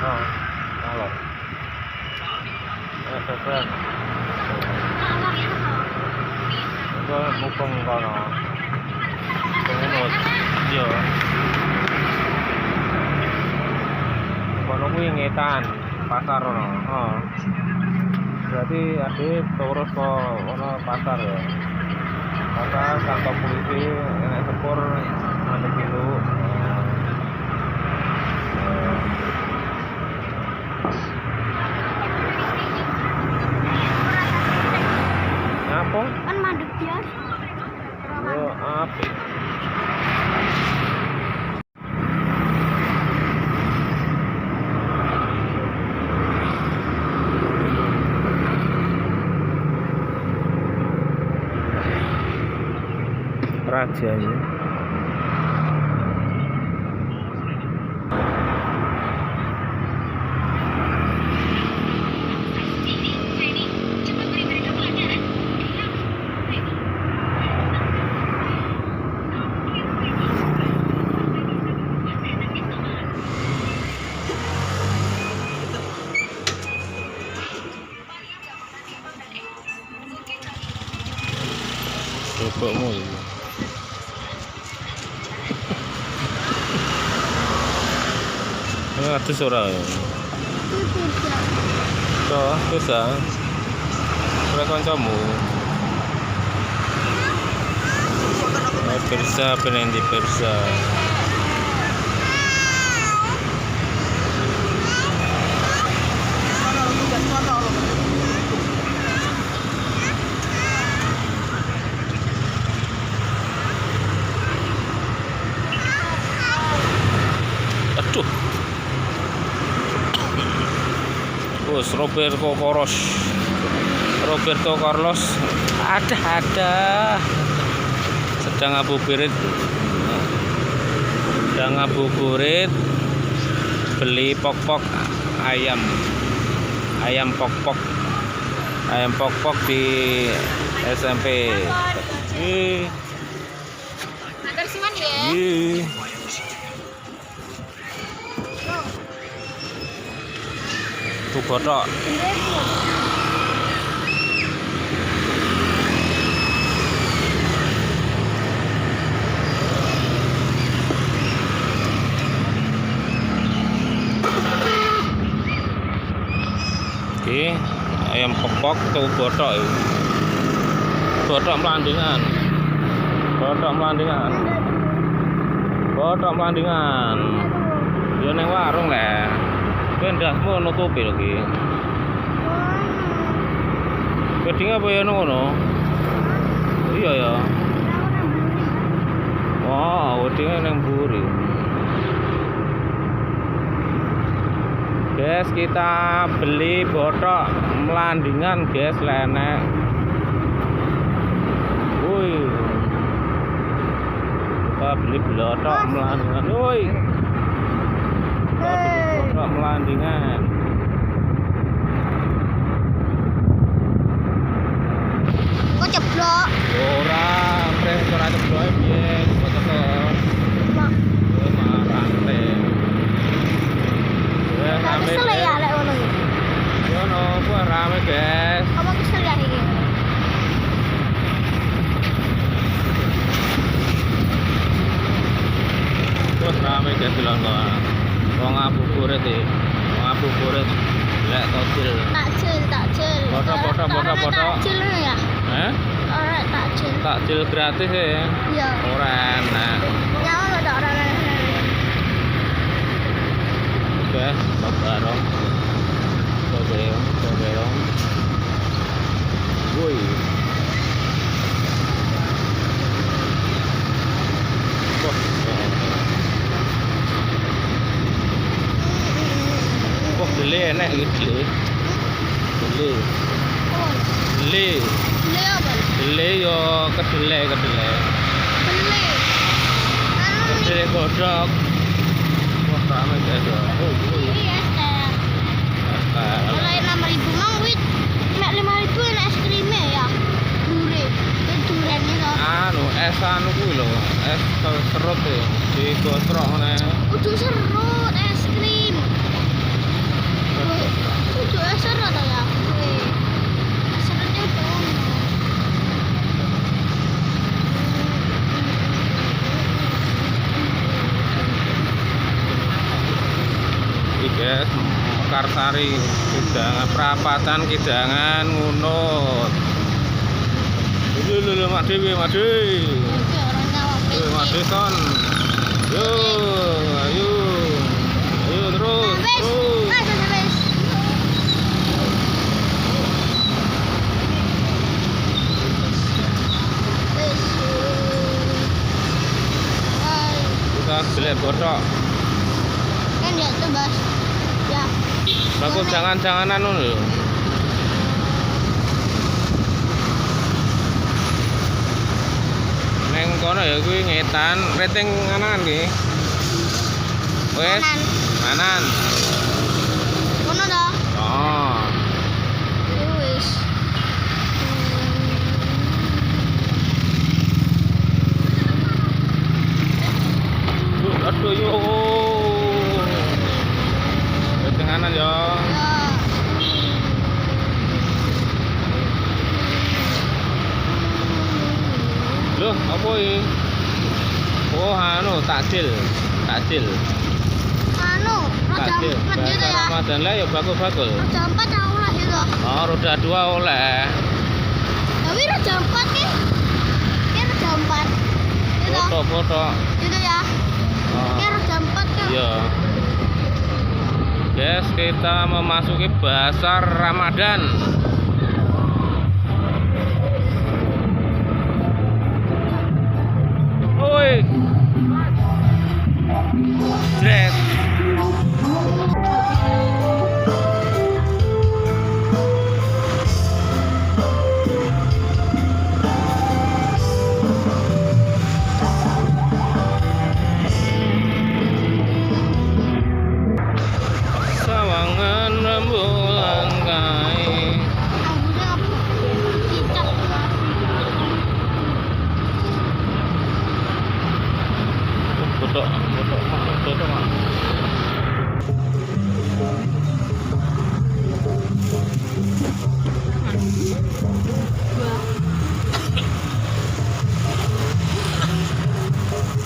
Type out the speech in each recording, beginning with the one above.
Oh, alon. Bebek. Itu mukung kono. Pengunut. Iya. Kono kuwi ngetan pasar ono. Oh. Berarti ade terus kok ono pasar ya. Pasar kantor polisi enek sepur anu kilo. Apa? Kan mandek biasa. Yo, apa? Rajanya. Bapakmu itu. Atus ora ya. Toh, bisa. Ora kancamu. Persa penendi persa. Aduh. Bos Roberto Carlos ada sedang ngabuburit beli pok-pok ayam pok-pok di SMP. Ada siman ya. Tuh botok. Oke, ayam pok-pok tuh botok. Botok melandingan. Yo ning warung lah. Pendahmu nutupi lagi. Weding apa ya ngono? Iya ya. Wah, wedingnya nang mburi. Guys, kita beli botok melandingan, guys, lenek. Woi. Kita beli botok melandingan. Woi. Botok melandingan. Kok ceblok? Ora ceblok piye? Kok ceblok. Marante. Ya, Kesel ya lek ngono iki. Yo no, kok rame, guys. Apa kesel ya iki? Terus rame guys bilang kok. Wong ngabuburit iki. Lek tocil. Takjil. Foto. Takjil ya. Ora takjil. Takjil gratis ya. Iya. Ora enak. Nyawa ada orang lain. Guys, bareng. Sobeong. Woi. Wah, gede enak gitu. Gede. Beli apa? Gede yo kedelai. Beli. Kedelai godok. Wah, rame guys. Ini es teh. Mulai 6.000 mang wit. Mek 5.000 enak es krimnya ya. Durian itu. Anu, es anu kuwi lho. Es serut e. Digosrok ngene. Kudu serut es krim. Mekarsari, Kidangan, perapatan Kidangan Ngunut. Lho Mak Dewi, Mak Dewi. Mak Dewi son. Yo, ayo. Ayo terus. Terus. Kita gelek botok. Kan dia tuh Bas. Ya. Bagus jangan-janganan lho. Neng kono ya kuwi ngetan, rating anan ki. Wes, anan. Kono dah. Oh. Wis. Aduh yo. Rating anan yo. Ya. Loh, apa ini? Oh, anu takjil. Takjil. Anu, roda Takjil. 4 gitu ya. Ramadan lah ya bagus-bagus. Roda 4 aku lah gitu. Oh, roda 2 oleh. Tapi roda 4 ki. Ki roda 4. Gitu. Foto-foto. Gitu ya. Oh. Ki roda 4 tuh. Iya. Guys, kita memasuki Pasar Ramadan. Woi. Jret. Sawangan rembulan kai. Rambutnya apa? Cicak. Foto, foto, Mak.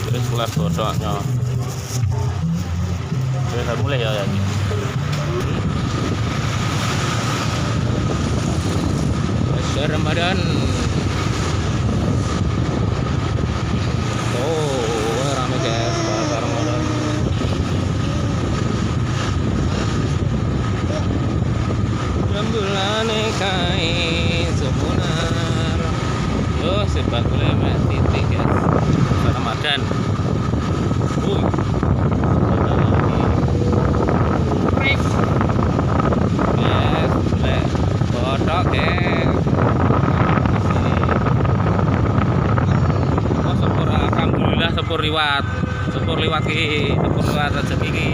Terus kelar fotonya. Udah mulai ya ya. Pasar Ramadan. Oh, rame guys, Pasar Ramadan. Rembulan kai sumunar. Yo, sepak bola titik guys. Pasar Ramadan. Yes, boleh. Foto guys. Oh, sepur alhamdulillah sepur liwat. Sepur liwat ki, sepur liwat rezeki ki.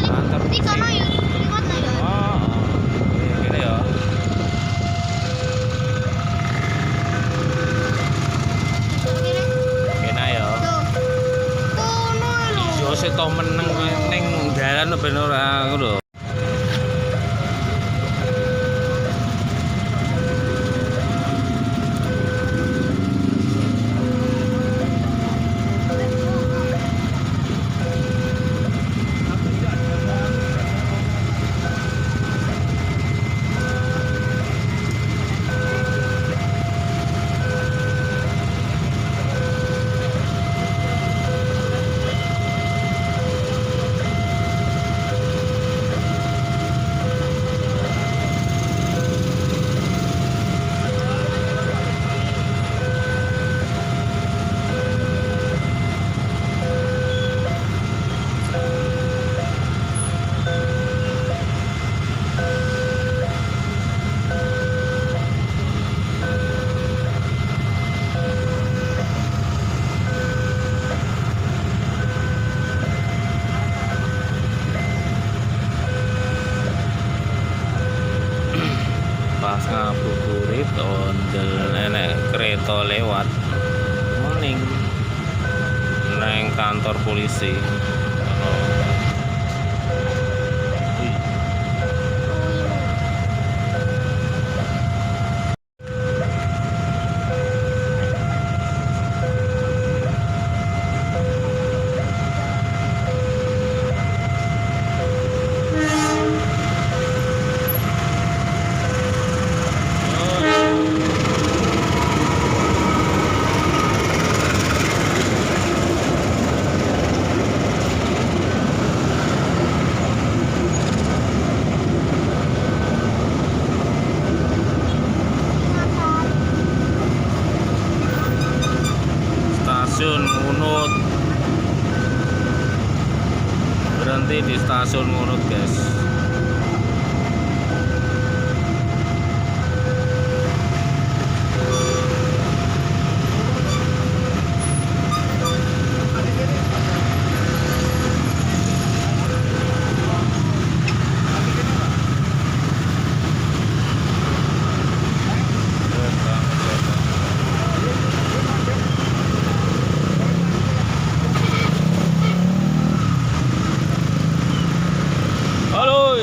Mantap. Di kono yuk, liwat lah ya. Oh, gini ya. Gini. Gini ya. Tuh. Kono lho. Yo sik to meneng ning dalan ben ora ngono. Pas ngabuburit ondel nenek kereta lewat maning neng kantor polisi. berarti di stasiun Ngunut guys. Halo.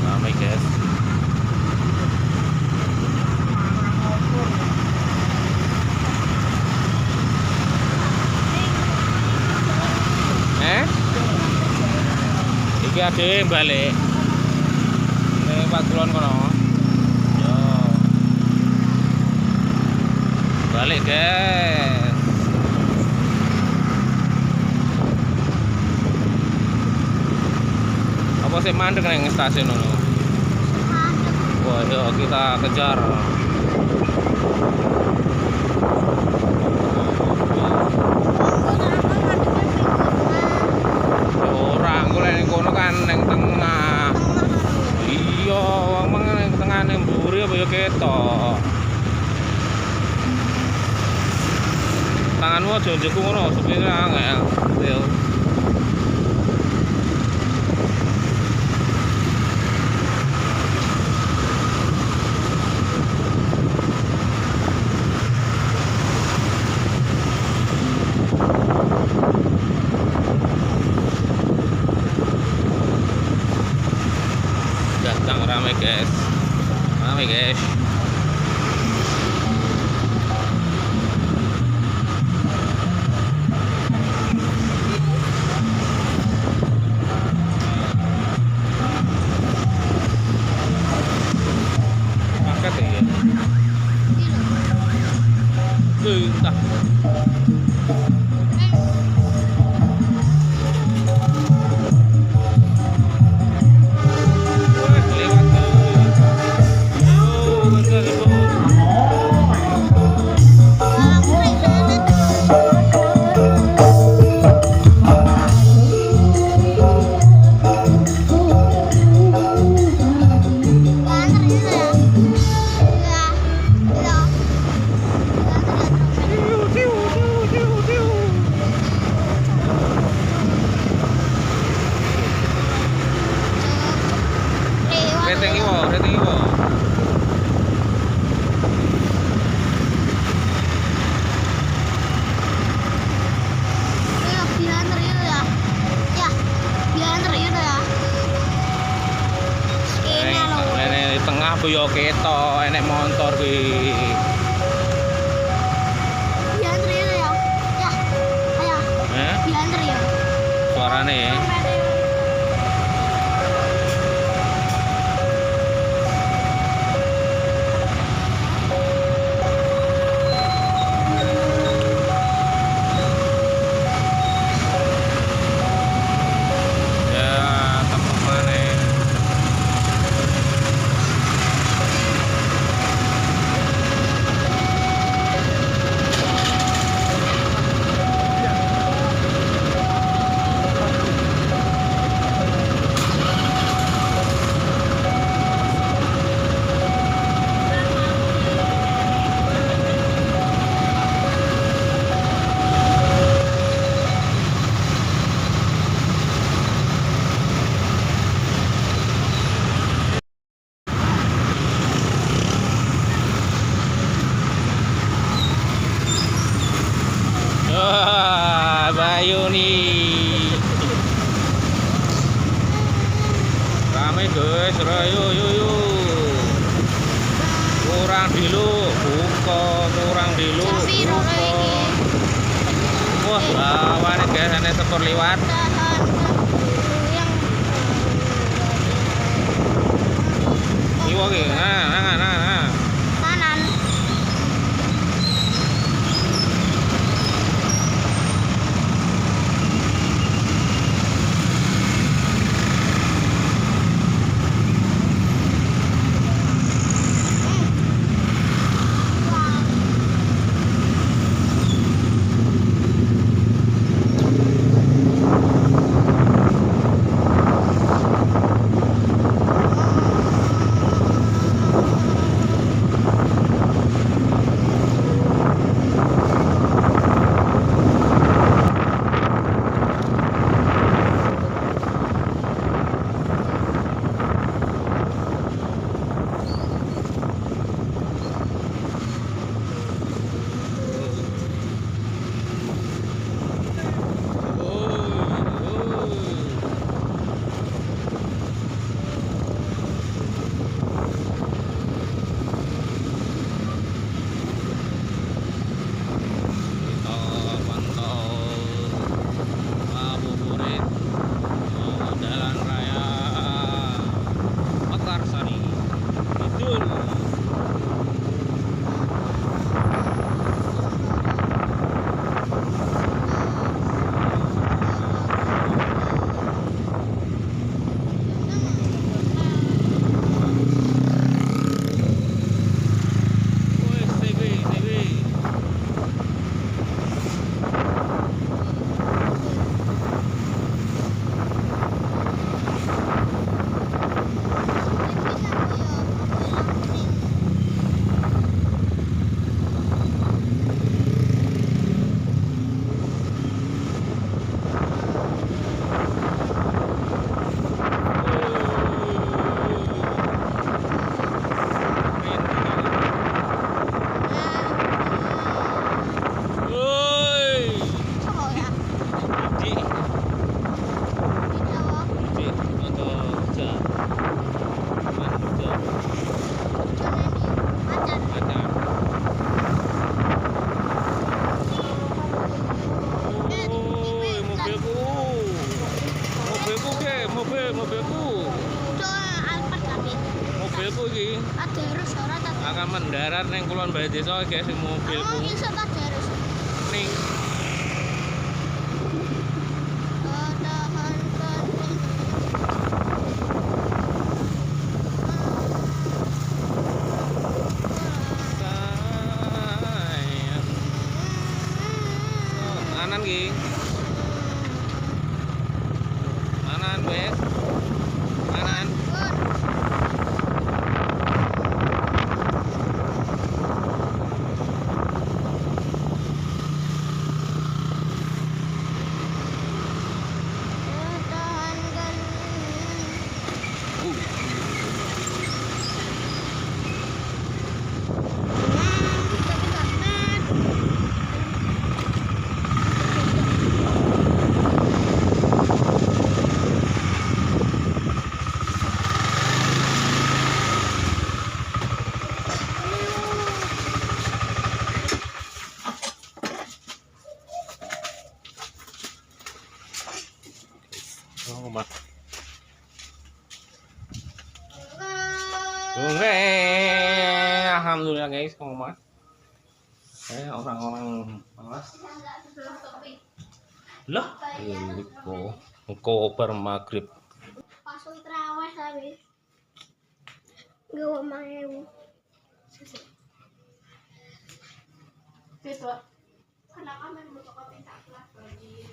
Ramai guys. Iki ade balik. Ning Pak Kulon kono. Yo. Balik guys. Apa sih mandek neng stasiun ono? Wah, yuk kita kejar. Orang gue neng kono kan neng tengah. Iya, wong mang neng tengah neng mburi apa ya ketok. Tanganmu aja njeku ngono, supirnya angel. Yo. Datang ramai guys. Ramai guys. Angkat ya. Entah. Rating iwo, rating iwo. Di tengah bu yo ketok, enek motor kuwi. Diantar ya. Ya. Ayo. Diantar ya. Suarane. Bayu nih. Ramai guys, yuk. Kurang dulu, buka, kurang dulu. Buka. Wah, lawan guys, ini sepur liwat. Iwo ki, nah. Kanan. Kulon Balai Desa guys sing mobil Kamu iso tak harus. ning Manan ki. Manan wes. Manan. Oh, Mas. Oke, alhamdulillah guys, Mas. Orang-orang malas. Lah, engko bar maghrib. Pasung terawih tapi. Gawa mau. Itu. Kenapa main buka kopi tak kelas bagi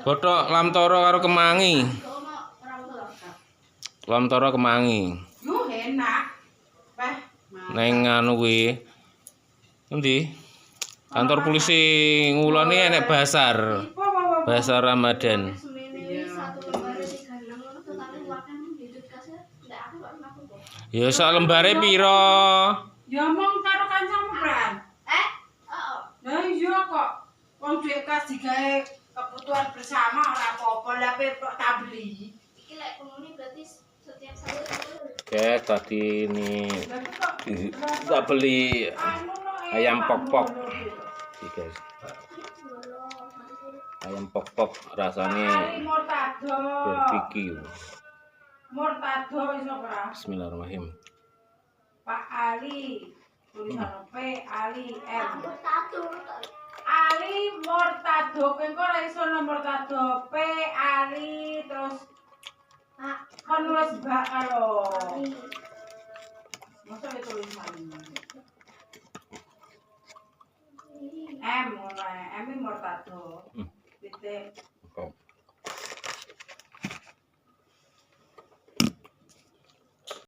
Bothok lamtoro karo kemangi. Lamtoro kemangi. Yo enak. Beh, Neng anu kuwi. Endi? Kantor polisi ngulone enek basar. Basar Ramadan. Ya sak lembare piro? ya mong karo kancamu, Bran. Lah iya kok. Wong duit kas digawe kebutuhan bersama ora apa-apa, lah tak beli. Iki lek komuni berarti setiap sahur Oke, tadi ini Lah kok kita beli ayam pok-pok. Iki guys. Ayam pok-pok rasanya Mortado. barbecue. Mortado iso ora? Bismillahirrahmanirrahim. Pak Ali. Tulisan P Ali M. satu. Ali Mortado, kowe kok ora iso nomor Mortado. P Ali terus kon nulis bak karo. Masa itu tulisan. M ngono ae, M Mortado. Titik